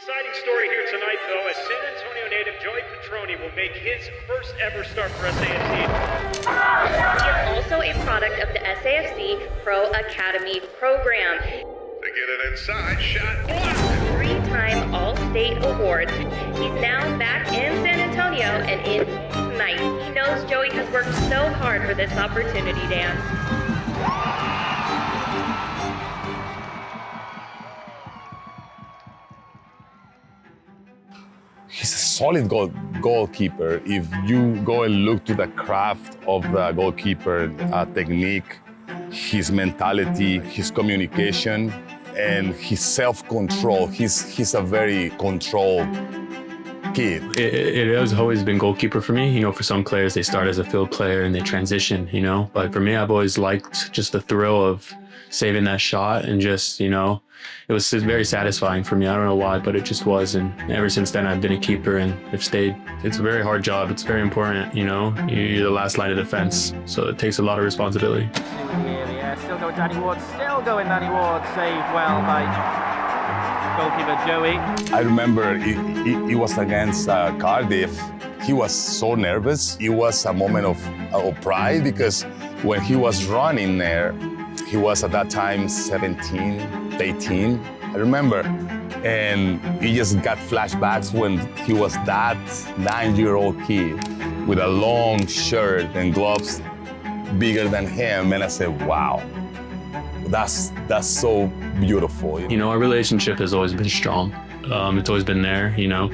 Exciting story here tonight, though, as San Antonio native Joey Batrouni will make his first ever start for SAFC. He is also a product of the SAFC Pro Academy program. They get an inside shot. Three-time All-State awards. He's now back in San Antonio and in tonight. He knows Joey has worked so hard for this opportunity, Dan. He's a solid goalkeeper. If you go and look to the craft of the goalkeeper, technique, his mentality, his communication, and his self-control, he's a very controlled kid. It has always been goalkeeper for me. You know, for some players, they start as a field player and they transition, you know. But for me, I've always liked just the thrill of saving that shot and just, you know, it was very satisfying for me. I don't know why, but it just was. And ever since then, I've been a keeper and have stayed. It's a very hard job. It's very important, you know. You're the last line of defense, so it takes a lot of responsibility. Still going Danny Ward, saved well by goalkeeper Joey. I remember it was against Cardiff. He was so nervous. It was a moment of pride because when he was running there, he was at that time 17, 18, I remember. And he just got flashbacks when he was that 9-year-old kid with a long shirt and gloves bigger than him. And I said, wow, that's so beautiful. You know, our relationship has always been strong. It's always been there, you know.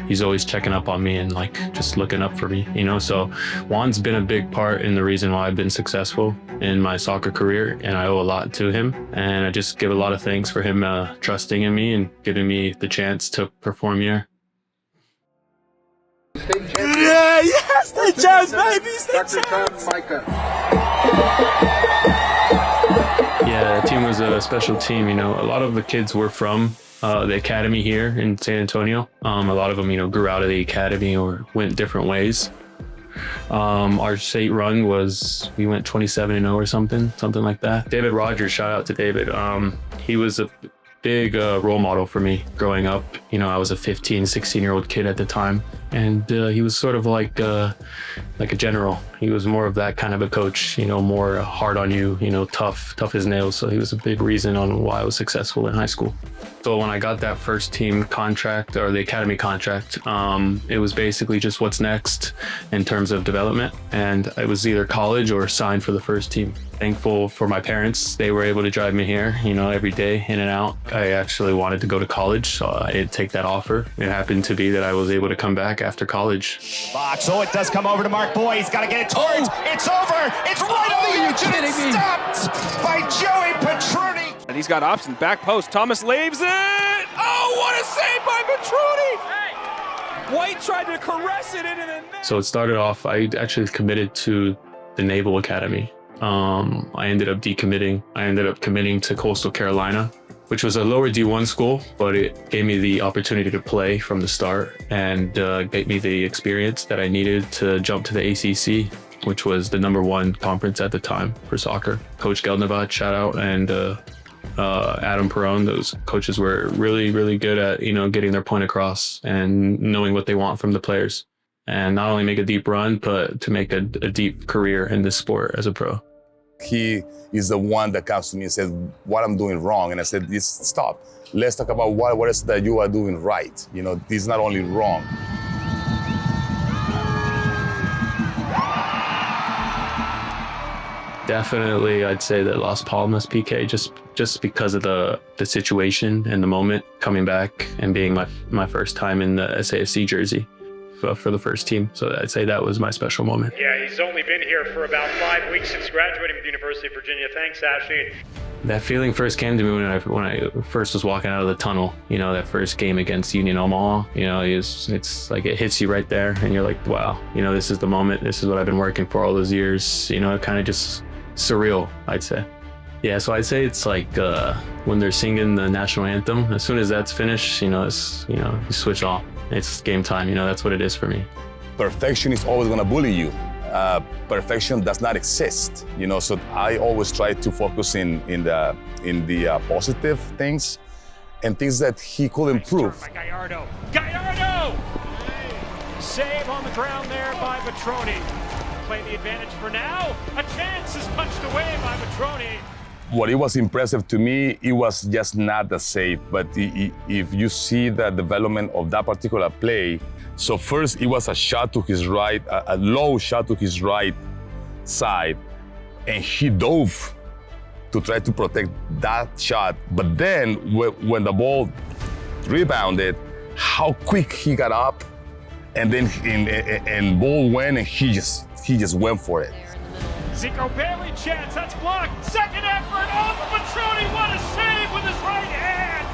He's always checking up on me and like just looking up for me, you know. So Juan's been a big part in the reason why I've been successful in my soccer career, and I owe a lot to him. And I just give a lot of thanks for him trusting in me and giving me the chance to perform here. Yeah, yes, state champs, baby, state champs. Yeah, the team was a special team, you know. A lot of the kids were from the academy here in San Antonio. A lot of them, you know, grew out of the academy or went different ways. Our state run was, we went 27-0 or something like that. David Rogers, shout out to David. He was a big role model for me growing up. You know, I was a 15, 16-year-old kid at the time. And he was sort of like a general. He was more of that kind of a coach, you know, more hard on you, you know, tough as nails. So he was a big reason on why I was successful in high school. So when I got that first team contract or the academy contract, it was basically just what's next in terms of development. And I was either college or signed for the first team. Thankful for my parents. They were able to drive me here, you know, every day in and out. I actually wanted to go to college, so I didn't take that offer. It happened to be that I was able to come back after college. Box, oh, it does come over to Mark Boy. He's got to get it towards. It's over. It's right on the edge and it's stopped by Joey Batrouni. And he's got options. Back post. Thomas leaves it. Oh, what a save by Batrouni. White tried to caress it into the net. So it started off, I actually committed to the Naval Academy. I ended up decommitting. I ended up committing to Coastal Carolina, which was a lower D1 school, but it gave me the opportunity to play from the start and gave me the experience that I needed to jump to the ACC, which was the #1 conference at the time for soccer. Coach Geldnovat, shout out, and Adam Perron, those coaches were really, really good at, you know, getting their point across and knowing what they want from the players. And not only make a deep run, but to make a deep career in this sport as a pro. He is the one that comes to me and says, what I'm doing wrong. And I said, stop. Let's talk about what is that you are doing right. You know, this is not only wrong. Definitely, I'd say that Las Palmas PK, just because of the situation and the moment, coming back and being my first time in the SAFC jersey for the first team. So I'd say that was my special moment. Yeah, he's only been here for about 5 weeks since graduating from the University of Virginia. Thanks, Ashley. That feeling first came to me when I first was walking out of the tunnel. You know, that first game against Union Omaha. You know, it's like it hits you right there, and you're like, wow. You know, this is the moment. This is what I've been working for all those years. You know, it kind of just surreal, I'd say. Yeah, so I'd say it's like when they're singing the national anthem. As soon as that's finished, you know, you switch off. It's game time. You know, that's what it is for me. Perfection is always going to bully you. Perfection does not exist, you know. So I always try to focus in the positive things, and things that he could improve. By Gallardo. Gallardo! Save on the ground there by Batrouni. Play the advantage for now. A chance is punched away by Batrouni. What it was impressive to me, it was just not the save, but if you see the development of that particular play, so first it was a shot to his right, a low shot to his right side, and he dove to try to protect that shot. But then when the ball rebounded, how quick he got up, and then and ball went, and he just went for it. Zico barely chance, that's blocked. Second effort, oh, Batrouni, what a save with his right hand.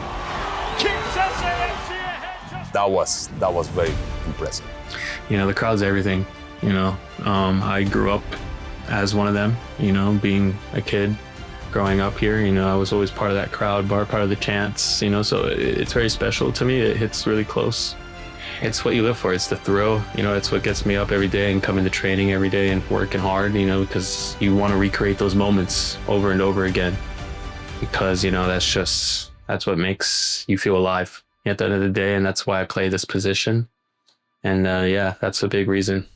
Keeps SAFC ahead. That was very impressive. You know, the crowd's everything. You know, I grew up as one of them. You know, being a kid, growing up here. You know, I was always part of that crowd, part of the chants. You know, so it's very special to me. It hits really close. It's what you live for. It's the thrill. You know, it's what gets me up every day and coming to training every day and working hard, you know, because you want to recreate those moments over and over again. Because, you know, that's what makes you feel alive at the end of the day. And that's why I play this position. And yeah, that's a big reason.